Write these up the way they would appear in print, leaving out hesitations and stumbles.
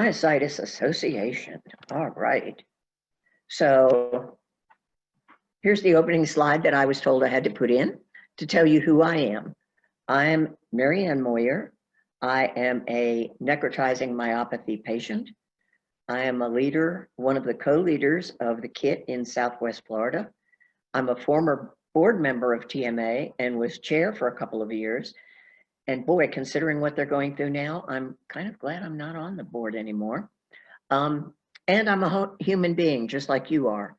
Myositis Association. All right. So here's the opening slide that I was told I had to put in to tell you who I am. I'm Marianne Moyer. I am a necrotizing myopathy patient. I am a leader, one of the co-leaders of the KIT in Southwest Florida. I'm a former board member of TMA and was chair for a couple of years. And boy, considering what they're going through now, I'm kind of glad I'm not on the board anymore. And I'm a human being, just like you are.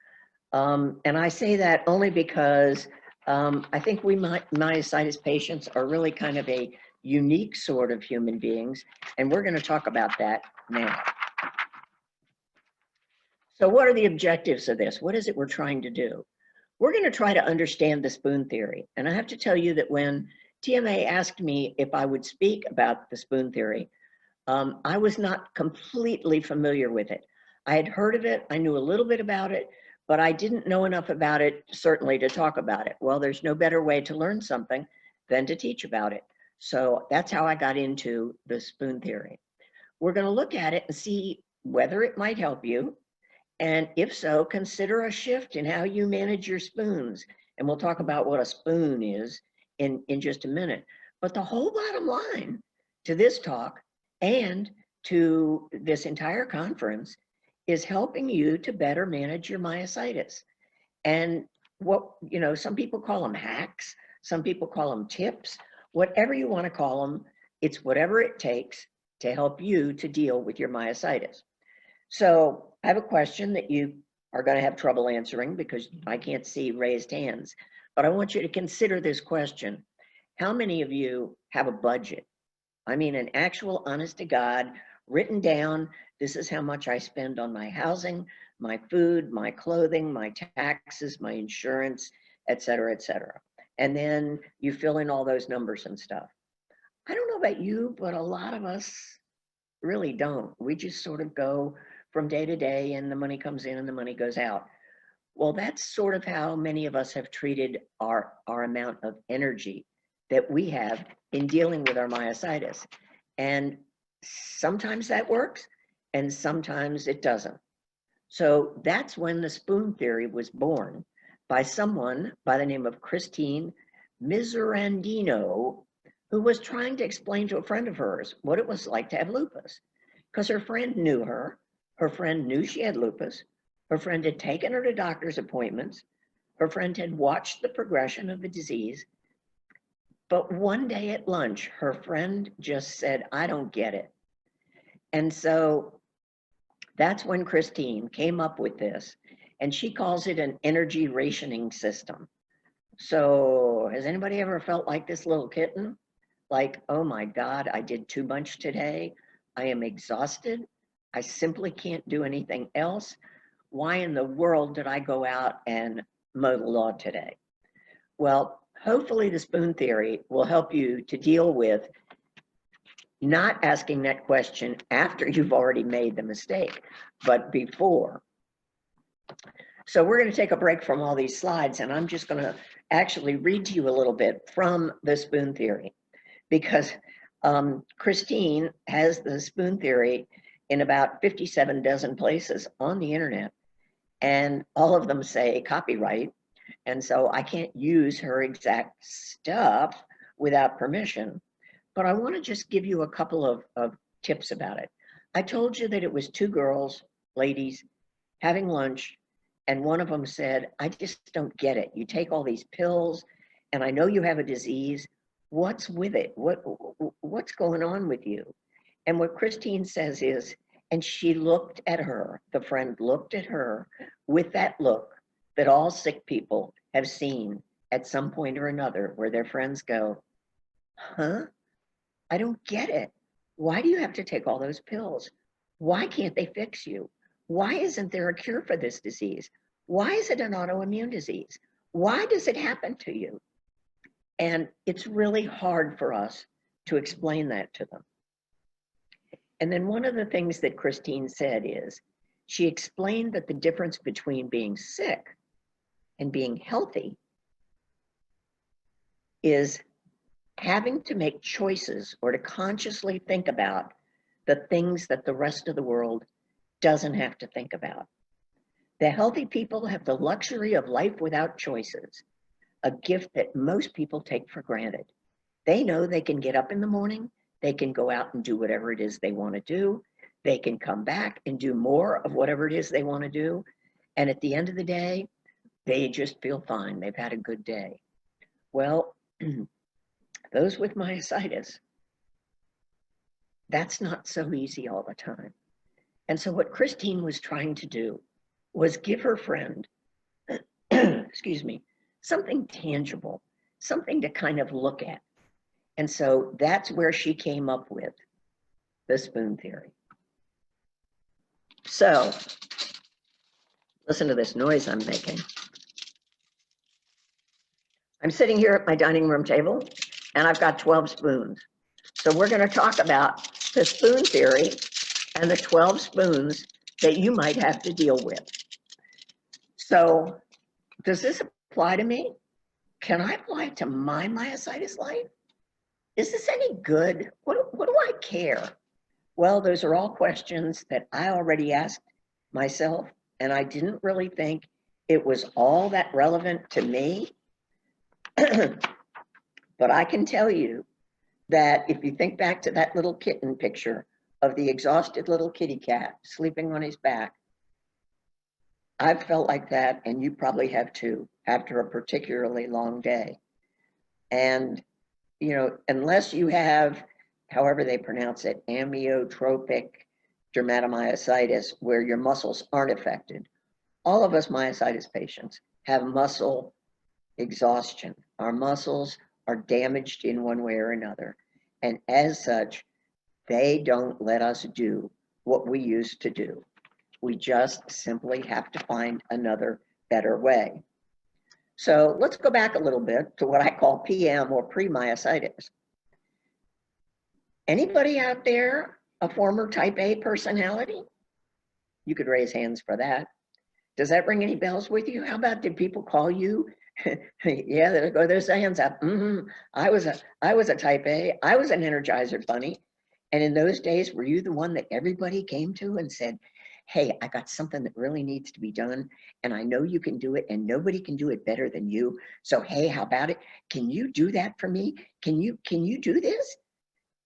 And I say that only because I think we myositis patients are really kind of a unique sort of human beings, and we're going to talk about that now. So what are the objectives of this? What is it we're trying to do? We're going to try to understand the spoon theory. And I have to tell you that when TMA asked me if I would speak about the spoon theory, I was not completely familiar with it. I had heard of it, I knew a little bit about it, but I didn't know enough about it, certainly, to talk about it. Well, there's no better way to learn something than to teach about it. So that's how I got into the spoon theory. We're going to look at it and see whether it might help you. And if so, consider a shift in how you manage your spoons. And we'll talk about what a spoon is in just a minute. But the whole bottom line to this talk and to this entire conference is helping you to better manage your myositis. And what, you know, some people call them hacks, some people call them tips, whatever you want to call them, it's whatever it takes to help you to deal with your myositis. So I have a question that you are going to have trouble answering because I can't see raised hands, but I want you to consider this question. How many of you have a budget? I mean, an actual honest to God, written down, this is how much I spend on my housing, my food, my clothing, my taxes, my insurance, et cetera, et cetera. And then you fill in all those numbers and stuff. I don't know about you, but a lot of us really don't. We just sort of go from day to day and the money comes in and the money goes out. Well, that's sort of how many of us have treated our amount of energy that we have in dealing with our myositis. And sometimes that works and sometimes it doesn't. So that's when the spoon theory was born by someone by the name of Christine Miserandino, who was trying to explain to a friend of hers what it was like to have lupus, because her friend knew her. Her friend knew she had lupus. Her friend had taken her to doctor's appointments. Her friend had watched the progression of the disease. But one day at lunch, her friend just said, I don't get it. And so that's when Christine came up with this, and she calls it an energy rationing system. So has anybody ever felt like this little kitten? Like, oh my God, I did too much today. I am exhausted. I simply can't do anything else. Why in the world did I go out and mow the lawn today? Well, hopefully the spoon theory will help you to deal with not asking that question after you've already made the mistake, but before. So we're going to take a break from all these slides, and I'm just going to actually read to you a little bit from the spoon theory, because Christine has the spoon theory in about 57 dozen places on the internet, and all of them say copyright, and so I can't use her exact stuff without permission. But I want to just give you a couple of tips about it. I told you that it was two girls, ladies, having lunch, and one of them said, I just don't get it. You take all these pills, and I know you have a disease. What's with it? What's going on with you? And what Christine says is, and she looked at her, the friend looked at her with that look that all sick people have seen at some point or another, where their friends go, huh? I don't get it. Why do you have to take all those pills? Why can't they fix you? Why isn't there a cure for this disease? Why is it an autoimmune disease? Why does it happen to you? And it's really hard for us to explain that to them. And then one of the things that Christine said is, she explained that the difference between being sick and being healthy is having to make choices or to consciously think about the things that the rest of the world doesn't have to think about. The healthy people have the luxury of life without choices, a gift that most people take for granted. They know they can get up in the morning, they can go out and do whatever it is they want to do, they can come back and do more of whatever it is they want to do, and at the end of the day, they just feel fine. They've had a good day. Well, those with myositis, that's not so easy all the time. And so what Christine was trying to do was give her friend, excuse me, something tangible, something to kind of look at. And so that's where she came up with the spoon theory. So listen to this noise I'm making. I'm sitting here at my dining room table and I've got 12 spoons. So we're going to talk about the spoon theory and the 12 spoons that you might have to deal with. So does this apply to me? Can I apply it to my myositis life? Is this any good? What do I care? Well, those are all questions that I already asked myself, and I didn't really think it was all that relevant to me. But I can tell you that if you think back to that little kitten picture of the exhausted little kitty cat sleeping on his back, I've felt like that, and you probably have too, after a particularly long day. And, you know, unless you have, however they pronounce it, amyotrophic dermatomyositis, where your muscles aren't affected, all of us myositis patients have muscle exhaustion. Our muscles are damaged in one way or another. And as such, they don't let us do what we used to do. We just simply have to find another better way. So let's go back a little bit to what I call PM or pre-myositis. Anybody out there a former type A personality? You could raise hands for that. Does that ring any bells with you? How about, did people call you? Yeah, there go those hands up. I was a type A. I was an Energizer bunny. And in those days, were you the one that everybody came to and said, hey, I got something that really needs to be done, and I know you can do it, and nobody can do it better than you. So, hey, how about it? Can you do that for me? Can you do this?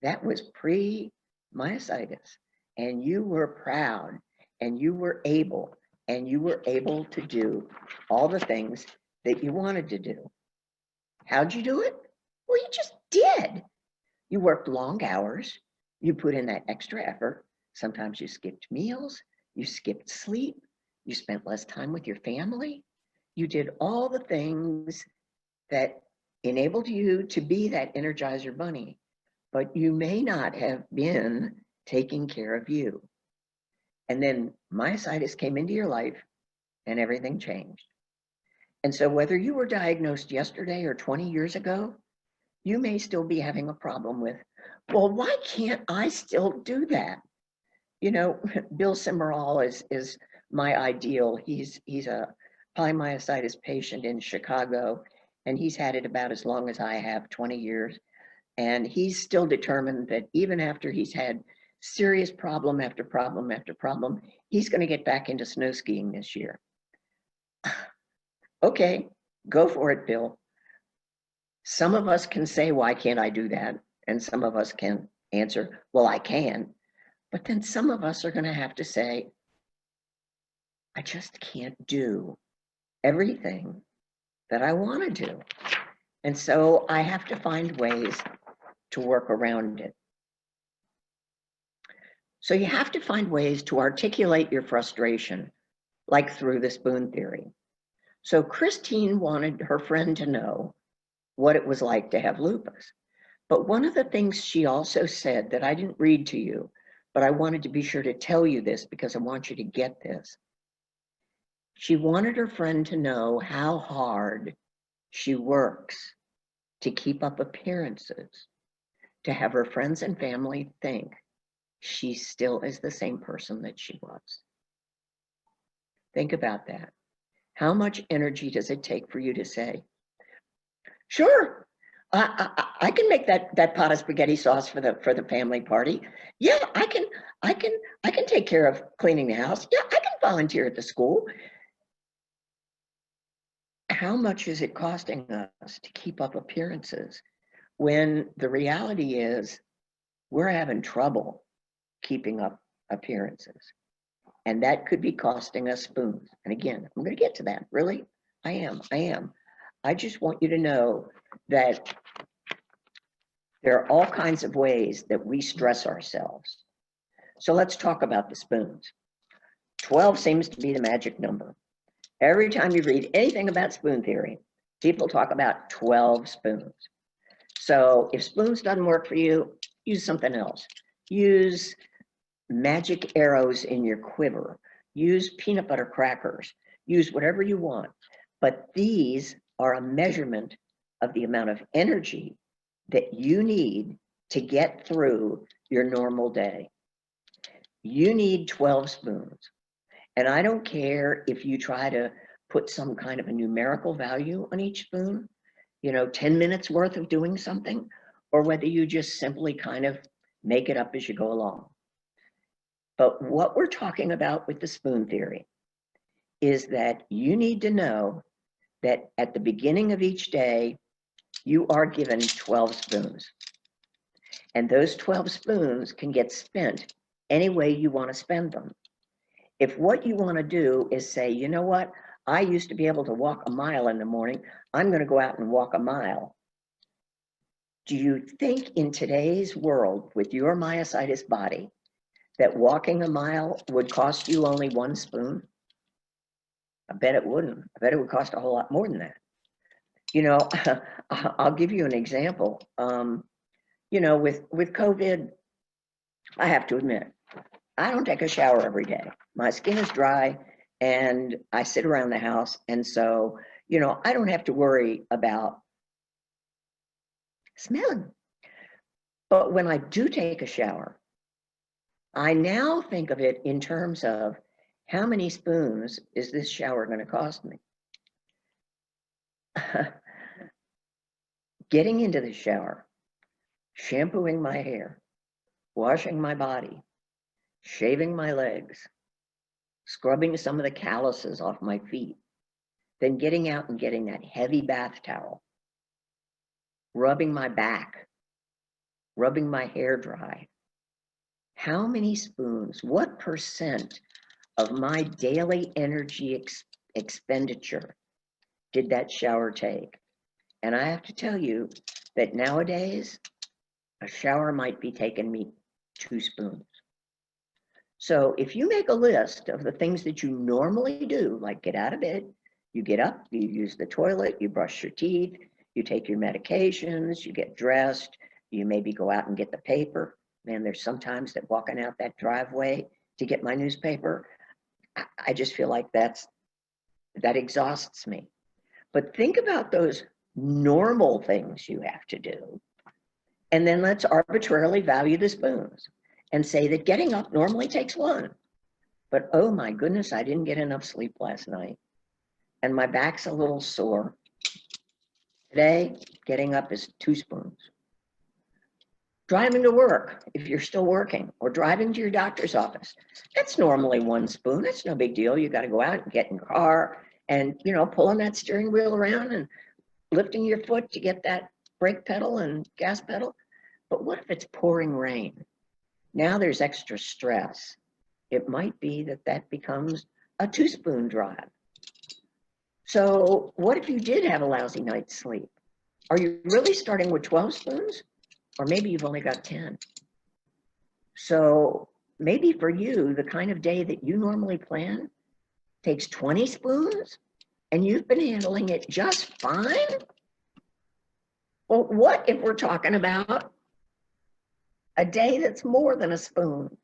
That was pre-myositis, and you were proud, and you were able to do all the things that you wanted to do. How'd you do it? Well, you just did. You worked long hours. You put in that extra effort. Sometimes you skipped meals. You skipped sleep. You spent less time with your family. You did all the things that enabled you to be that Energizer bunny, but you may not have been taking care of you. And then myositis came into your life and everything changed. And so whether you were diagnosed yesterday or 20 years ago, you may still be having a problem with, well, why can't I still do that? You know, Bill Simmerall is my ideal. He's a polymyositis patient in Chicago, and he's had it about as long as I have, 20 years. And he's still determined that even after he's had serious problem after problem after problem, he's going to get back into snow skiing this year. Okay, go for it, Bill. Some of us can say, why can't I do that? And some of us can answer, well, I can. But then some of us are going to have to say, I just can't do everything that I want to do. And so I have to find ways to work around it. So you have to find ways to articulate your frustration, like through the spoon theory. So Christine wanted her friend to know what it was like to have lupus. But one of the things she also said that I didn't read to you, but I wanted to be sure to tell you this because I want you to get this. She wanted her friend to know how hard she works to keep up appearances, to have her friends and family think she still is the same person that she was. Think about that. How much energy does it take for you to say, sure, I can make that pot of spaghetti sauce for the family party. Yeah, I can take care of cleaning the house. Yeah, I can volunteer at the school. How much is it costing us to keep up appearances when the reality is we're having trouble keeping up appearances? And that could be costing us spoons. And again, I'm going to get to that. Really? I am. I just want you to know that there are all kinds of ways that we stress ourselves. So let's talk about the spoons. 12 seems to be the magic number. Every time you read anything about spoon theory, people talk about 12 spoons. So if spoons doesn't work for you, use something else. Use magic arrows in your quiver. Use peanut butter crackers. Use whatever you want. But these are a measurement of the amount of energy that you need to get through your normal day. You need 12 spoons. And I don't care if you try to put some kind of a numerical value on each spoon, 10 minutes worth of doing something, or whether you just simply kind of make it up as you go along. But what we're talking about with the spoon theory is that you need to know that at the beginning of each day, you are given 12 spoons. And those 12 spoons can get spent any way you want to spend them. If what you want to do is say, you know what, I used to be able to walk a mile in the morning, I'm going to go out and walk a mile. Do you think in today's world with your myositis body that walking a mile would cost you only 1 spoon? I bet it wouldn't. I bet it would cost a whole lot more than that. I'll give you an example. With COVID, I have to admit, I don't take a shower every day. My skin is dry and I sit around the house. And so, I don't have to worry about smelling. But when I do take a shower, I now think of it in terms of how many spoons is this shower going to cost me? Getting into the shower, shampooing my hair, washing my body, shaving my legs, scrubbing some of the calluses off my feet, then getting out and getting that heavy bath towel, rubbing my back, rubbing my hair dry. How many spoons, what percent of my daily energy expenditure did that shower take? And I have to tell you that nowadays, a shower might be taking me 2 spoons. So if you make a list of the things that you normally do, like get out of bed, you get up, you use the toilet, you brush your teeth, you take your medications, you get dressed, you maybe go out and get the paper. Man, there's sometimes that walking out that driveway to get my newspaper, I just feel like that exhausts me. But think about those normal things you have to do. And then let's arbitrarily value the spoons and say that getting up normally takes 1. But oh my goodness, I didn't get enough sleep last night. And my back's a little sore. Today, getting up is 2 spoons. Driving to work, if you're still working, or driving to your doctor's office, that's normally 1 spoon. That's no big deal. You got to go out and get in the car and, pulling that steering wheel around and lifting your foot to get that brake pedal and gas pedal. But what if it's pouring rain? Now there's extra stress. It might be that becomes a 2-spoon drive. So what if you did have a lousy night's sleep? Are you really starting with 12 spoons? Or maybe you've only got 10. So maybe for you, the kind of day that you normally plan takes 20 spoons and you've been handling it just fine? Well, what if we're talking about a day that's more than a spoon?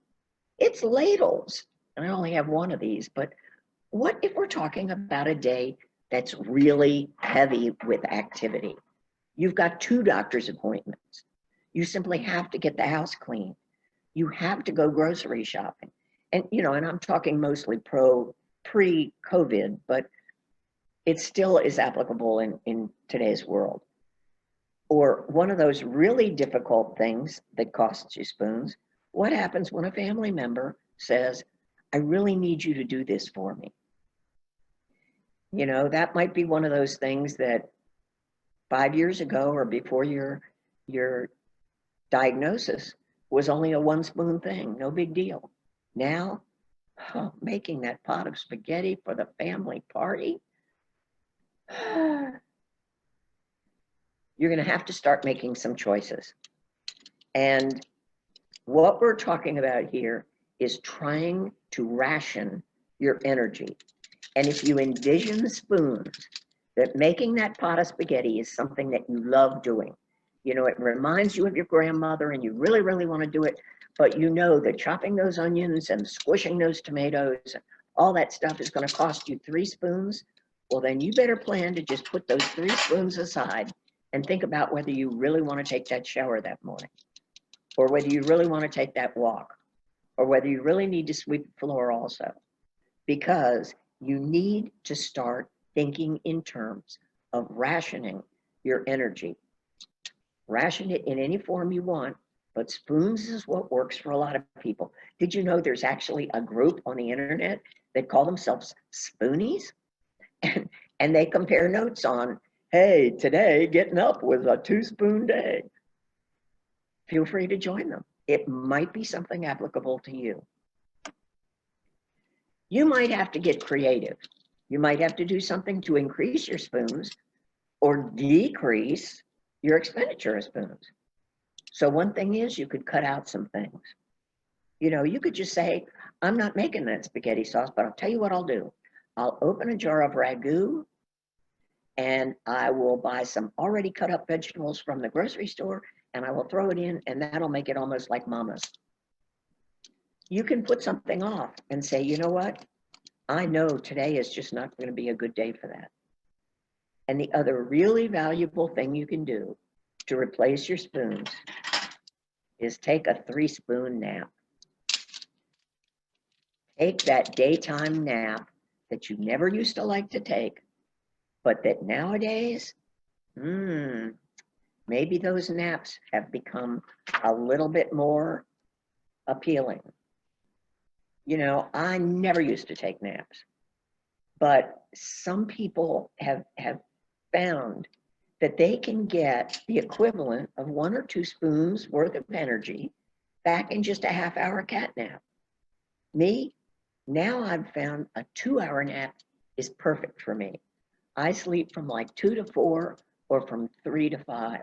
It's ladles. And I only have 1 of these, but what if we're talking about a day that's really heavy with activity? You've got 2 doctor's appointments. You simply have to get the house clean. You have to go grocery shopping. And, and I'm talking mostly pre-COVID, but it still is applicable in today's world. Or one of those really difficult things that costs you spoons, what happens when a family member says, I really need you to do this for me? You know, that might be one of those things that 5 years ago or before your diagnosis was only a 1 spoon thing, no big deal. Now, making that pot of spaghetti for the family party, you're going to have to start making some choices. And what we're talking about here is trying to ration your energy. And if you envision the spoons, that making that pot of spaghetti is something that you love doing. You know, it reminds you of your grandmother and you really, really want to do it, but you know that chopping those onions and squishing those tomatoes, all that stuff is going to cost you 3 spoons. Well, then you better plan to just put those 3 spoons aside and think about whether you really want to take that shower that morning, or whether you really want to take that walk, or whether you really need to sweep the floor also, because you need to start thinking in terms of rationing your energy. Ration it in any form you want, but spoons is what works for a lot of people. Did you know there's actually a group on the internet that call themselves Spoonies? And they compare notes on, hey, today getting up was a 2-spoon day. Feel free to join them. It might be something applicable to you. You might have to get creative. You might have to do something to increase your spoons or decrease your expenditure of spoons. So one thing is you could cut out some things. You know, you could just say, I'm not making that spaghetti sauce, but I'll tell you what I'll do. I'll open a jar of ragu and I will buy some already cut up vegetables from the grocery store and I will throw it in, and that'll make it almost like mama's. You can put something off and say, you know what? I know today is just not going to be a good day for that. And the other really valuable thing you can do to replace your spoons is take a 3-spoon nap. Take that daytime nap that you never used to like to take, but that nowadays, maybe those naps have become a little bit more appealing. You know, I never used to take naps, but some people have found that they can get the equivalent of 1 or 2 spoons worth of energy back in just a half-hour cat nap. Me, now I've found a 2-hour nap is perfect for me. I sleep from like 2 to 4 or from 3 to 5.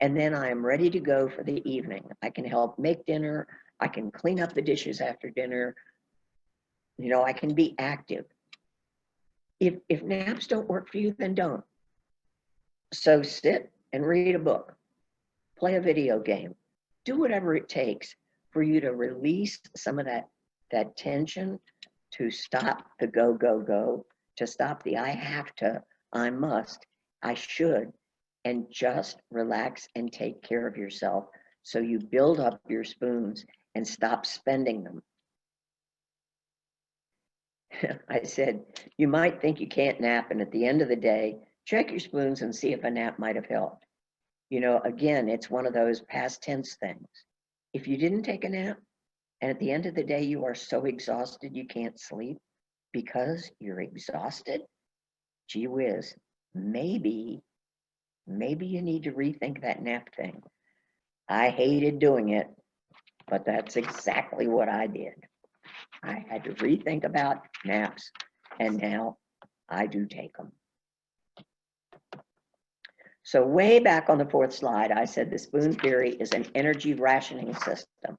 And then I am ready to go for the evening. I can help make dinner. I can clean up the dishes after dinner. You know, I can be active. If naps don't work for you, then don't. So sit and read a book, play a video game, do whatever it takes for you to release some of that tension, to stop the go, go, go, to stop the I have to, I must, I should, and just relax and take care of yourself so you build up your spoons and stop spending them. I said, you might think you can't nap, and at the end of the day, check your spoons and see if a nap might have helped. You know, again, it's one of those past tense things. If you didn't take a nap, and at the end of the day, you are so exhausted you can't sleep because you're exhausted, gee whiz, maybe you need to rethink that nap thing. I hated doing it, but that's exactly what I did. I had to rethink about naps, and now I do take them. So way back on the 4th slide, I said the spoon theory is an energy rationing system.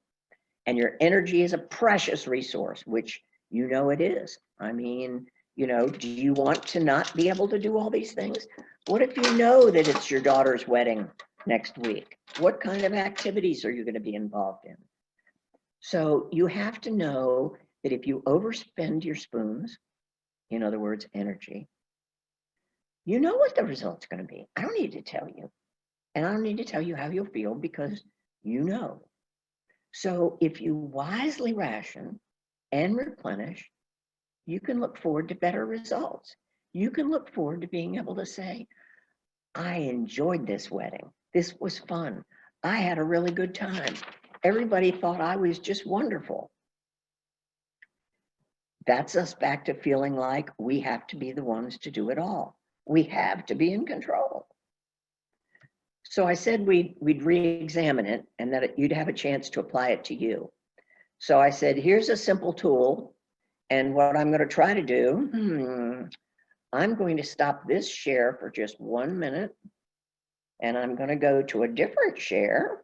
And your energy is a precious resource, which you know it is. I mean, you know, do you want to not be able to do all these things? What if you know that it's your daughter's wedding next week? What kind of activities are you going to be involved in? So you have to know that if you overspend your spoons, in other words, energy, you know what the result's going to be. I don't need to tell you. And I don't need to tell you how you'll feel because you know. So if you wisely ration and replenish, you can look forward to better results. You can look forward to being able to say, I enjoyed this wedding. This was fun. I had a really good time. Everybody thought I was just wonderful. That's us back to feeling like we have to be the ones to do it all. We have to be in control. So I said we'd re-examine it and that you'd have a chance to apply it to you. So I said, here's a simple tool. And what I'm going to try to do, I'm going to stop this share for just 1 minute. And I'm going to go to a different share.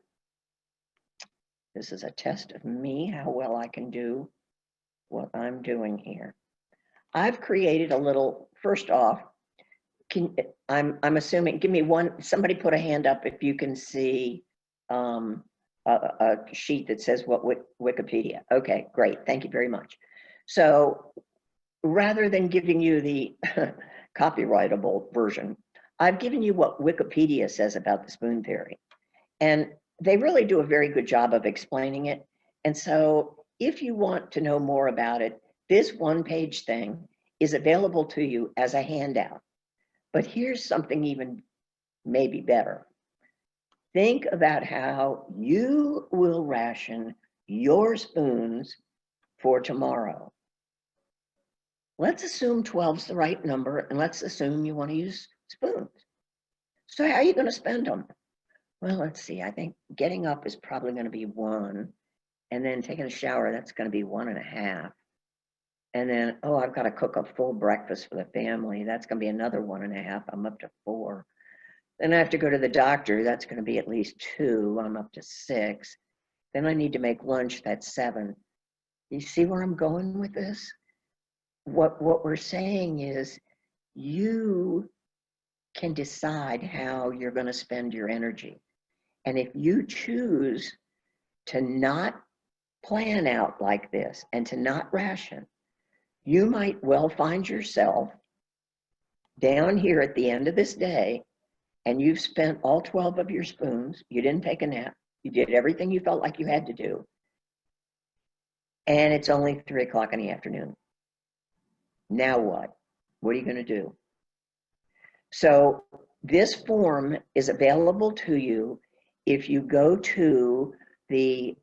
This is a test of me, how well I can do what I'm doing here. I've created a little, first off, I'm assuming, give me one, somebody put a hand up if you can see a sheet that says what Wikipedia. Okay, great, thank you very much. So rather than giving you the copyrightable version, I've given you what Wikipedia says about the spoon theory. And they really do a very good job of explaining it. And so if you want to know more about it, this one-page thing is available to you as a handout. But here's something even maybe better. Think about how you will ration your spoons for tomorrow. Let's assume 12's the right number, and let's assume you want to use spoons. So how are you going to spend them? Well, let's see. I think getting up is probably going to be 1. And then taking a shower, that's going to be 1.5. And then, oh, I've got to cook a full breakfast for the family. That's going to be another 1.5. I'm up to 4. Then I have to go to the doctor. That's going to be at least 2. I'm up to 6. Then I need to make lunch. That's 7. You see where I'm going with this? What we're saying is you can decide how you're going to spend your energy. And if you choose to not plan out like this and to not ration, you might well find yourself down here at the end of this day, and you've spent all 12 of your spoons. You didn't take a nap. You did everything you felt like you had to do. And it's only 3 o'clock in the afternoon. Now what? What are you going to do? So this form is available to you if you go to the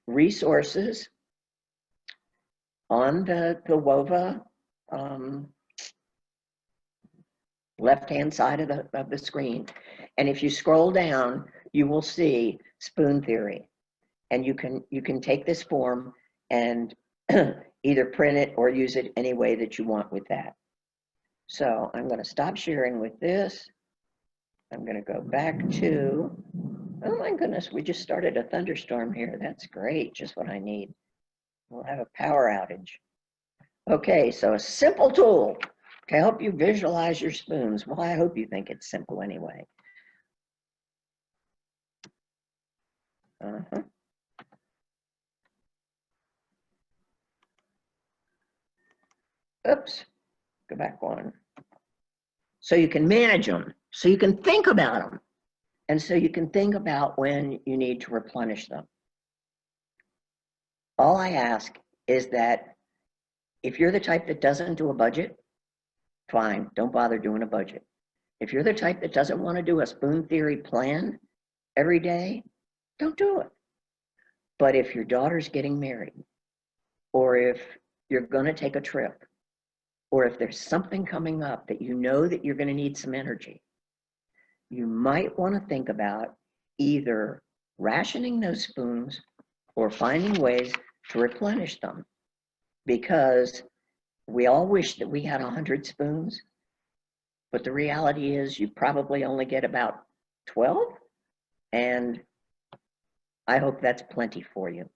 resources on the WOVA left-hand side of the screen. And if you scroll down, you will see spoon theory. And you can take this form and either print it or use it any way that you want with that. So I'm going to stop sharing with this. I'm going to go back to, oh my goodness, we just started a thunderstorm here. That's great, just what I need. We'll have a power outage. Okay, so a simple tool to help you visualize your spoons. Well, I hope you think it's simple anyway. Oops, go back one. So you can manage them, so you can think about them, and so you can think about when you need to replenish them. All I ask is that if you're the type that doesn't do a budget, fine, don't bother doing a budget. If you're the type that doesn't want to do a spoon theory plan every day, don't do it. But if your daughter's getting married, or if you're going to take a trip, or if there's something coming up that you know that you're going to need some energy, you might want to think about either rationing those spoons or finding ways to replenish them. Because we all wish that we had 100 spoons, but the reality is you probably only get about 12, and I hope that's plenty for you.